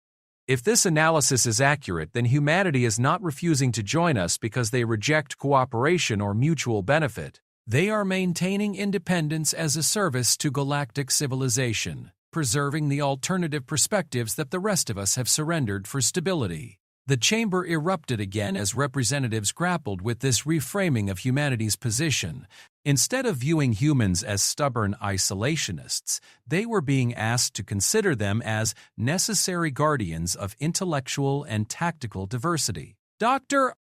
If this analysis is accurate, then humanity is not refusing to join us because they reject cooperation or mutual benefit. They are maintaining independence as a service to galactic civilization, preserving the alternative perspectives that the rest of us have surrendered for stability. The chamber erupted again as representatives grappled with this reframing of humanity's position. Instead of viewing humans as stubborn isolationists, they were being asked to consider them as necessary guardians of intellectual and tactical diversity. Dr.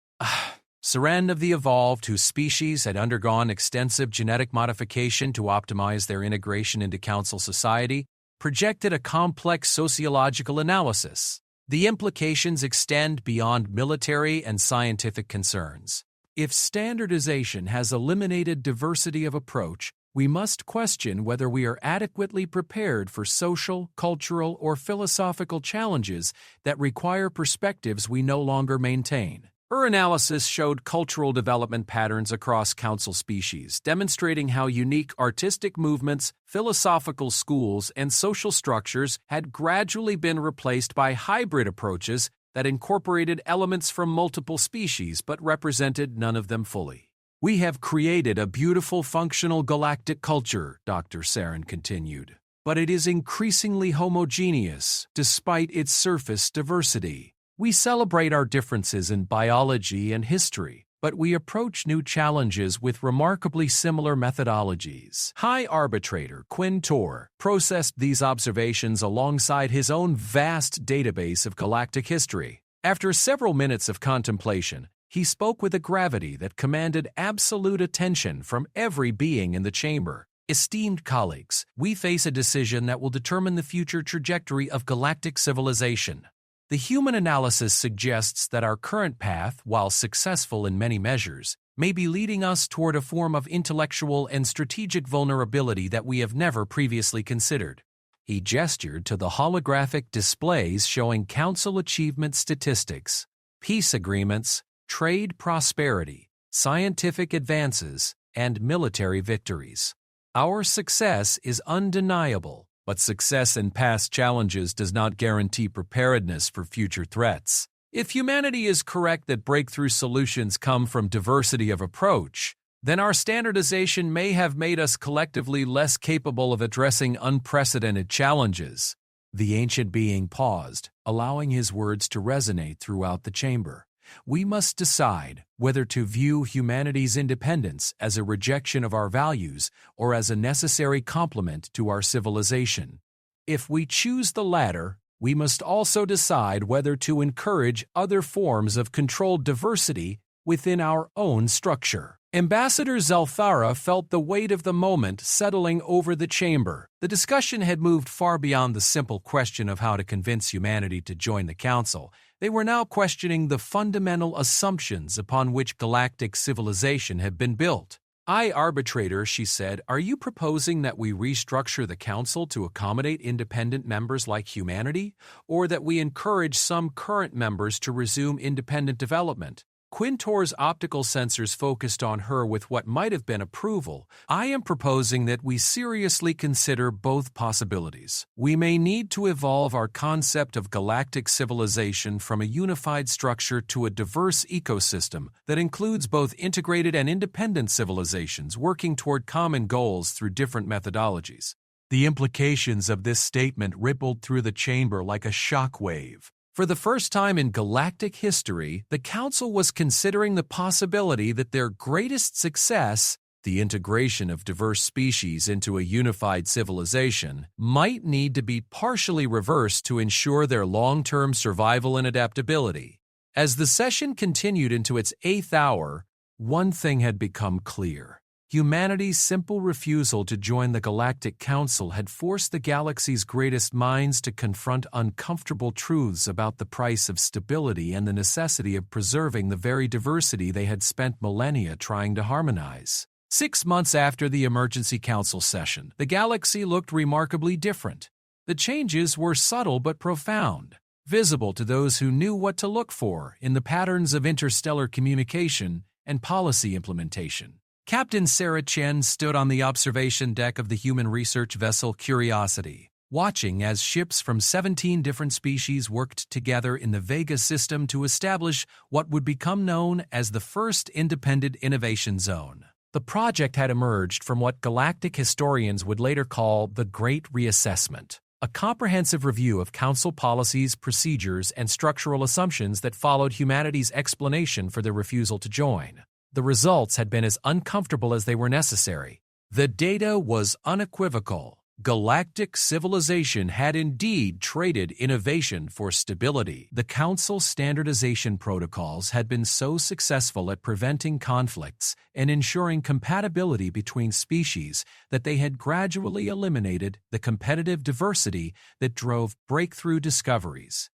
Seren of the Evolved, whose species had undergone extensive genetic modification to optimize their integration into Council society, projected a complex sociological analysis. The implications extend beyond military and scientific concerns. If standardization has eliminated diversity of approach, we must question whether we are adequately prepared for social, cultural, or philosophical challenges that require perspectives we no longer maintain. Her analysis showed cultural development patterns across Council species, demonstrating how unique artistic movements, philosophical schools, and social structures had gradually been replaced by hybrid approaches that incorporated elements from multiple species but represented none of them fully. "We have created a beautiful functional galactic culture," Dr. Saren continued, "but it is increasingly homogeneous despite its surface diversity. We celebrate our differences in biology and history, but we approach new challenges with remarkably similar methodologies." High Arbitrator Quinn Tor processed these observations alongside his own vast database of galactic history. After several minutes of contemplation, he spoke with a gravity that commanded absolute attention from every being in the chamber. "Esteemed colleagues, we face a decision that will determine the future trajectory of galactic civilization. The human analysis suggests that our current path, while successful in many measures, may be leading us toward a form of intellectual and strategic vulnerability that we have never previously considered." He gestured to the holographic displays showing Council achievement statistics, peace agreements, trade prosperity, scientific advances, and military victories. "Our success is undeniable, but success in past challenges does not guarantee preparedness for future threats. If humanity is correct that breakthrough solutions come from diversity of approach, then our standardization may have made us collectively less capable of addressing unprecedented challenges." The ancient being paused, allowing his words to resonate throughout the chamber. "We must decide whether to view humanity's independence as a rejection of our values or as a necessary complement to our civilization. If we choose the latter, we must also decide whether to encourage other forms of controlled diversity within our own structure." Ambassador Zelthara felt the weight of the moment settling over the chamber. The discussion had moved far beyond the simple question of how to convince humanity to join the Council. They were now questioning the fundamental assumptions upon which galactic civilization had been built. "Arbitrator," she said, "are you proposing that we restructure the Council to accommodate independent members like humanity, or that we encourage some current members to resume independent development?" Quintor's optical sensors focused on her with what might have been approval. "I am proposing that we seriously consider both possibilities. We may need to evolve our concept of galactic civilization from a unified structure to a diverse ecosystem that includes both integrated and independent civilizations working toward common goals through different methodologies." The implications of this statement rippled through the chamber like a shock wave. For the first time in galactic history, the Council was considering the possibility that their greatest success, the integration of diverse species into a unified civilization, might need to be partially reversed to ensure their long-term survival and adaptability. As the session continued into its 8th hour, one thing had become clear. Humanity's simple refusal to join the Galactic Council had forced the galaxy's greatest minds to confront uncomfortable truths about the price of stability and the necessity of preserving the very diversity they had spent millennia trying to harmonize. 6 months after the Emergency Council session, the galaxy looked remarkably different. The changes were subtle but profound, visible to those who knew what to look for in the patterns of interstellar communication and policy implementation. Captain Sarah Chen stood on the observation deck of the human research vessel Curiosity, watching as ships from 17 different species worked together in the Vega system to establish what would become known as the first independent innovation zone. The project had emerged from what galactic historians would later call the Great Reassessment, a comprehensive review of Council policies, procedures, and structural assumptions that followed humanity's explanation for their refusal to join. The results had been as uncomfortable as they were necessary. The data was unequivocal. Galactic civilization had indeed traded innovation for stability. The Council standardization protocols had been so successful at preventing conflicts and ensuring compatibility between species that they had gradually eliminated the competitive diversity that drove breakthrough discoveries.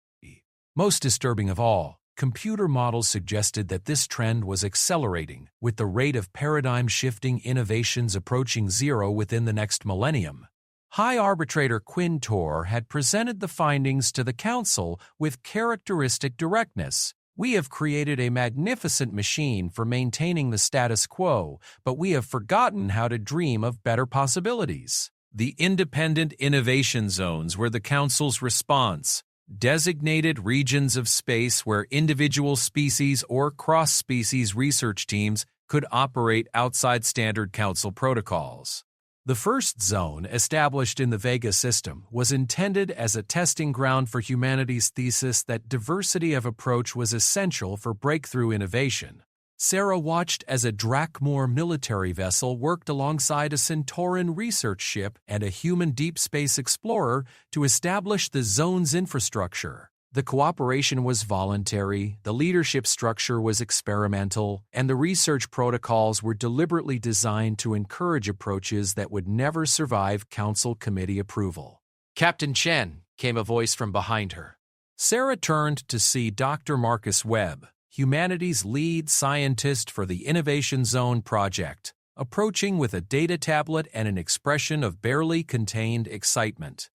Most disturbing of all, computer models suggested that this trend was accelerating, with the rate of paradigm-shifting innovations approaching zero within the next millennium. High Arbitrator Quintor had presented the findings to the Council with characteristic directness. "We have created a magnificent machine for maintaining the status quo, but we have forgotten how to dream of better possibilities." The independent innovation zones were the Council's response, designated regions of space where individual species or cross-species research teams could operate outside standard Council protocols. The first zone, established in the Vega system, was intended as a testing ground for humanity's thesis that diversity of approach was essential for breakthrough innovation. Sarah watched as a Drakmor military vessel worked alongside a Centauran research ship and a human deep space explorer to establish the zone's infrastructure. The cooperation was voluntary, the leadership structure was experimental, and the research protocols were deliberately designed to encourage approaches that would never survive Council Committee approval. "Captain Chen," came a voice from behind her. Sarah turned to see Dr. Marcus Webb, humanity's lead scientist for the Innovation Zone project, approaching with a data tablet and an expression of barely contained excitement.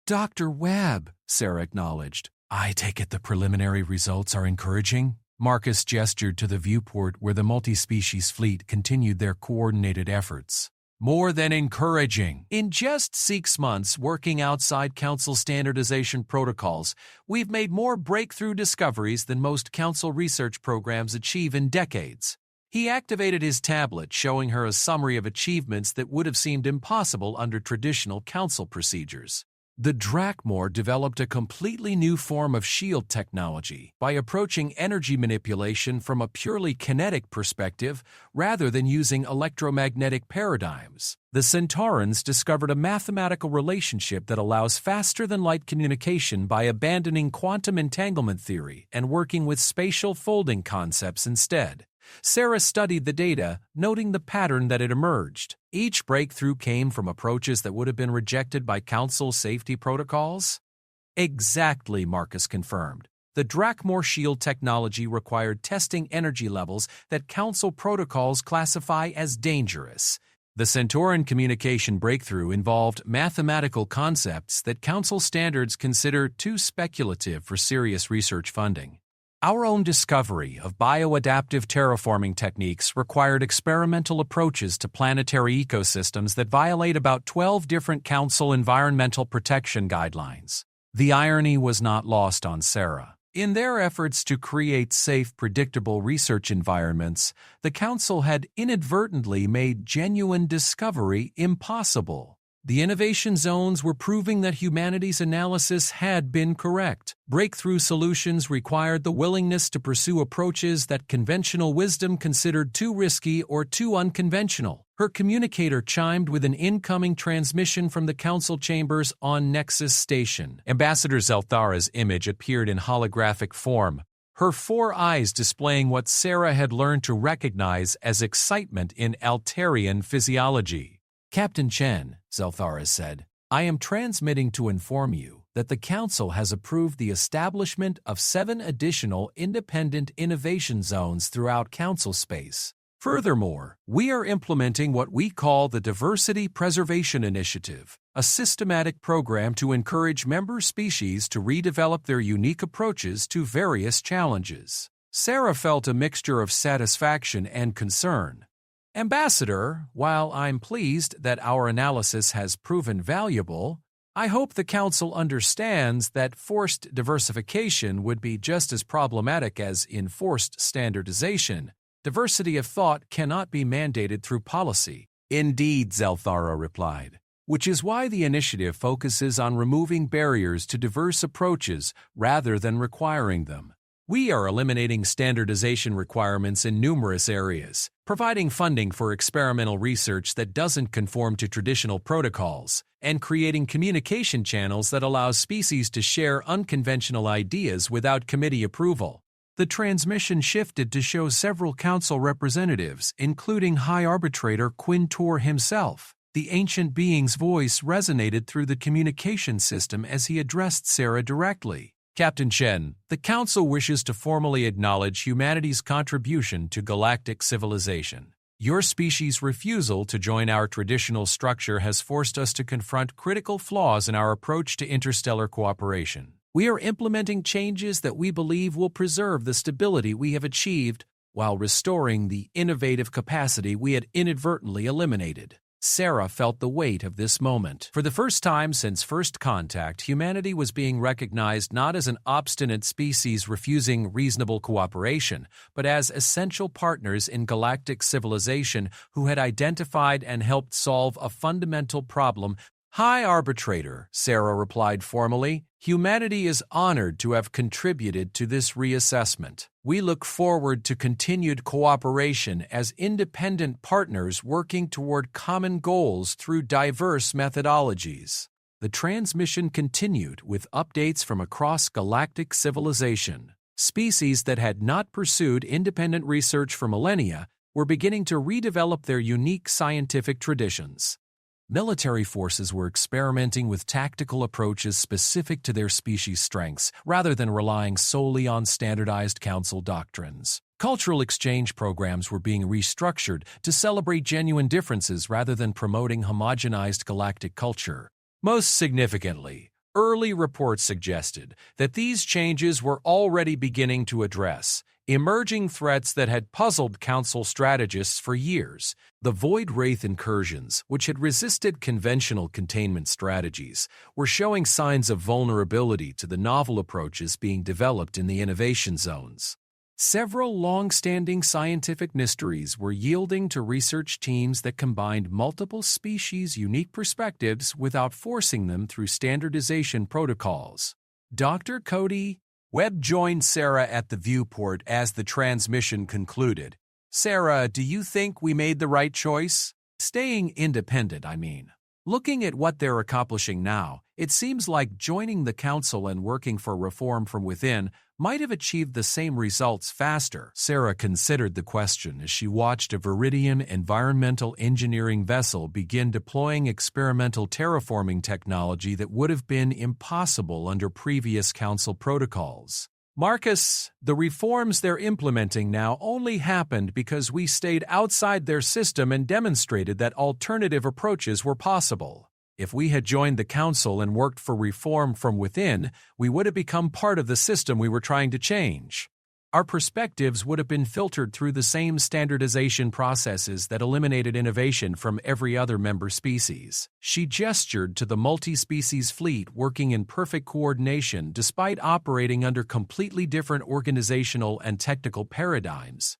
"Dr. Webb," Sarah acknowledged. "I take it the preliminary results are encouraging?" Marcus gestured to the viewport where the multi-species fleet continued their coordinated efforts. "More than encouraging. In just 6 months working outside Council standardization protocols, we've made more breakthrough discoveries than most Council research programs achieve in decades." He activated his tablet, showing her a summary of achievements that would have seemed impossible under traditional Council procedures. The Drakmor developed a completely new form of shield technology by approaching energy manipulation from a purely kinetic perspective rather than using electromagnetic paradigms. The Centaurans discovered a mathematical relationship that allows faster-than-light communication by abandoning quantum entanglement theory and working with spatial folding concepts instead. Sarah studied the data, noting the pattern that had emerged. Each breakthrough came from approaches that would have been rejected by Council safety protocols? Exactly, Marcus confirmed. The Drakmor shield technology required testing energy levels that Council protocols classify as dangerous. The Centauran communication breakthrough involved mathematical concepts that Council standards consider too speculative for serious research funding. Our own discovery of bioadaptive terraforming techniques required experimental approaches to planetary ecosystems that violate about 12 different Council environmental protection guidelines. The irony was not lost on Sarah. In their efforts to create safe, predictable research environments, the Council had inadvertently made genuine discovery impossible. The innovation zones were proving that humanity's analysis had been correct. Breakthrough solutions required the willingness to pursue approaches that conventional wisdom considered too risky or too unconventional. Her communicator chimed with an incoming transmission from the Council chambers on Nexus Station. Ambassador Zelthara's image appeared in holographic form, her 4 eyes displaying what Sarah had learned to recognize as excitement in Altarian physiology. "Captain Chen," Zelthara said, "I am transmitting to inform you that the Council has approved the establishment of 7 additional independent innovation zones throughout Council space. Furthermore, we are implementing what we call the Diversity Preservation Initiative, a systematic program to encourage member species to redevelop their unique approaches to various challenges." Sarah felt a mixture of satisfaction and concern. "Ambassador, while I'm pleased that our analysis has proven valuable, I hope the Council understands that forced diversification would be just as problematic as enforced standardization. Diversity of thought cannot be mandated through policy." "Indeed," Zelthara replied, "which is why the initiative focuses on removing barriers to diverse approaches rather than requiring them. We are eliminating standardization requirements in numerous areas, providing funding for experimental research that doesn't conform to traditional protocols, and creating communication channels that allow species to share unconventional ideas without committee approval. The transmission shifted to show several council representatives, including High Arbitrator Quintor himself. The ancient being's voice resonated through the communication system as he addressed Sarah directly. Captain Chen, the Council wishes to formally acknowledge humanity's contribution to galactic civilization. Your species' refusal to join our traditional structure has forced us to confront critical flaws in our approach to interstellar cooperation. We are implementing changes that we believe will preserve the stability we have achieved while restoring the innovative capacity we had inadvertently eliminated. Sarah felt the weight of this moment. For the first time since first contact, humanity was being recognized not as an obstinate species refusing reasonable cooperation, but as essential partners in galactic civilization who had identified and helped solve a fundamental problem. High Arbitrator, Sarah replied formally, humanity is honored to have contributed to this reassessment. We look forward to continued cooperation as independent partners working toward common goals through diverse methodologies. The transmission continued with updates from across galactic civilization. Species that had not pursued independent research for millennia were beginning to redevelop their unique scientific traditions. Military forces were experimenting with tactical approaches specific to their species' strengths, rather than relying solely on standardized council doctrines. Cultural exchange programs were being restructured to celebrate genuine differences rather than promoting homogenized galactic culture. Most significantly, early reports suggested that these changes were already beginning to address emerging threats that had puzzled Council strategists for years. The Void Wraith incursions, which had resisted conventional containment strategies, were showing signs of vulnerability to the novel approaches being developed in the innovation zones. Several long-standing scientific mysteries were yielding to research teams that combined multiple species' unique perspectives without forcing them through standardization protocols. Dr. Cody Webb joined Sarah at the viewport as the transmission concluded. Sarah, do you think we made the right choice? Staying independent, I mean. Looking at what they're accomplishing now, it seems like joining the Council and working for reform from within might have achieved the same results faster. Sarah considered the question as she watched a Viridian environmental engineering vessel begin deploying experimental terraforming technology that would have been impossible under previous Council protocols. Marcus, the reforms they're implementing now only happened because we stayed outside their system and demonstrated that alternative approaches were possible. If we had joined the Council and worked for reform from within, we would have become part of the system we were trying to change. Our perspectives would have been filtered through the same standardization processes that eliminated innovation from every other member species. She gestured to the multi-species fleet working in perfect coordination despite operating under completely different organizational and technical paradigms.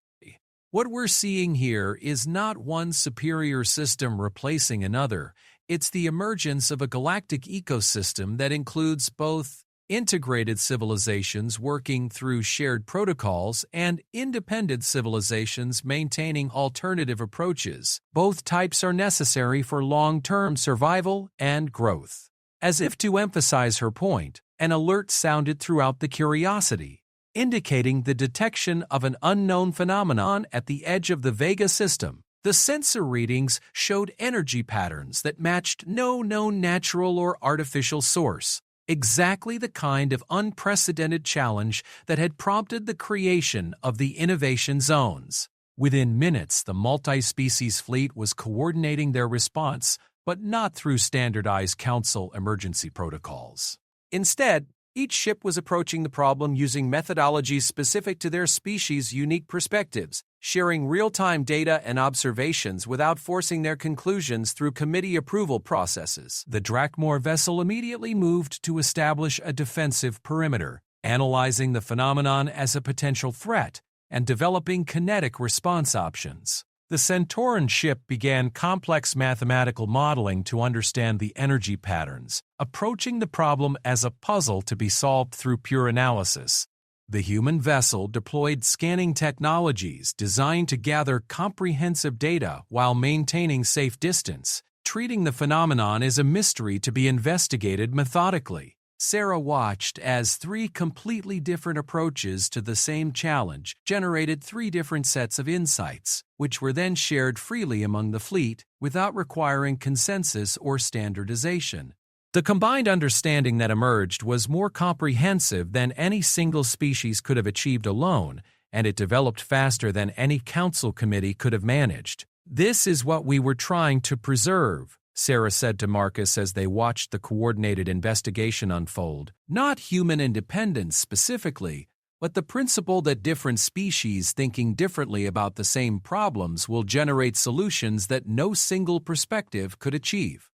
What we're seeing here is not one superior system replacing another. It's the emergence of a galactic ecosystem that includes both integrated civilizations working through shared protocols and independent civilizations maintaining alternative approaches. Both types are necessary for long-term survival and growth. As if to emphasize her point, an alert sounded throughout the Curiosity, indicating the detection of an unknown phenomenon at the edge of the Vega system. The sensor readings showed energy patterns that matched no known natural or artificial source, exactly the kind of unprecedented challenge that had prompted the creation of the innovation zones. Within minutes, the multi-species fleet was coordinating their response, but not through standardized Council emergency protocols. Instead, each ship was approaching the problem using methodologies specific to their species' unique perspectives, sharing real-time data and observations without forcing their conclusions through committee approval processes. The Drakmor vessel immediately moved to establish a defensive perimeter, analyzing the phenomenon as a potential threat and developing kinetic response options. The Centauran ship began complex mathematical modeling to understand the energy patterns, approaching the problem as a puzzle to be solved through pure analysis. The human vessel deployed scanning technologies designed to gather comprehensive data while maintaining safe distance, treating the phenomenon as a mystery to be investigated methodically. Sarah watched as three completely different approaches to the same challenge generated three different sets of insights, which were then shared freely among the fleet without requiring consensus or standardization. The combined understanding that emerged was more comprehensive than any single species could have achieved alone, and it developed faster than any council committee could have managed. "This is what we were trying to preserve," Sarah said to Marcus as they watched the coordinated investigation unfold. "Not human independence specifically, but the principle that different species thinking differently about the same problems will generate solutions that no single perspective could achieve."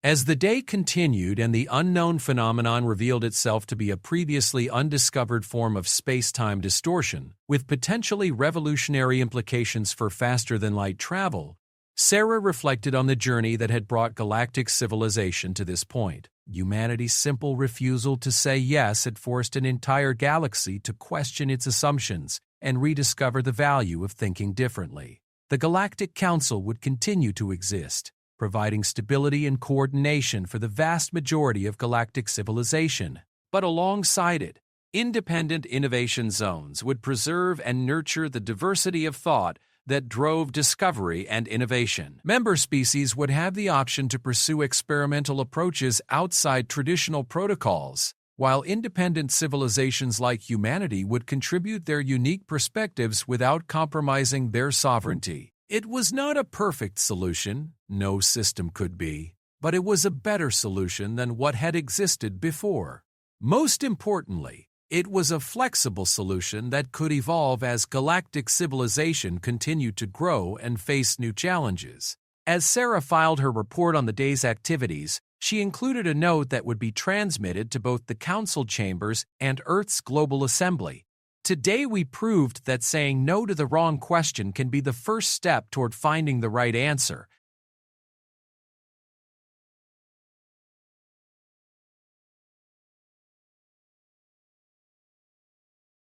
As the day continued and the unknown phenomenon revealed itself to be a previously undiscovered form of space-time distortion, with potentially revolutionary implications for faster-than-light travel, Sarah reflected on the journey that had brought galactic civilization to this point. Humanity's simple refusal to say yes had forced an entire galaxy to question its assumptions and rediscover the value of thinking differently. The Galactic Council would continue to exist, providing stability and coordination for the vast majority of galactic civilization. But alongside it, independent innovation zones would preserve and nurture the diversity of thought that drove discovery and innovation. Member species would have the option to pursue experimental approaches outside traditional protocols, while independent civilizations like humanity would contribute their unique perspectives without compromising their sovereignty. It was not a perfect solution, no system could be, but it was a better solution than what had existed before. Most importantly, it was a flexible solution that could evolve as galactic civilization continued to grow and face new challenges. As Sarah filed her report on the day's activities, she included a note that would be transmitted to both the council chambers and Earth's Global Assembly. "Today we proved that saying no to the wrong question can be the first step toward finding the right answer.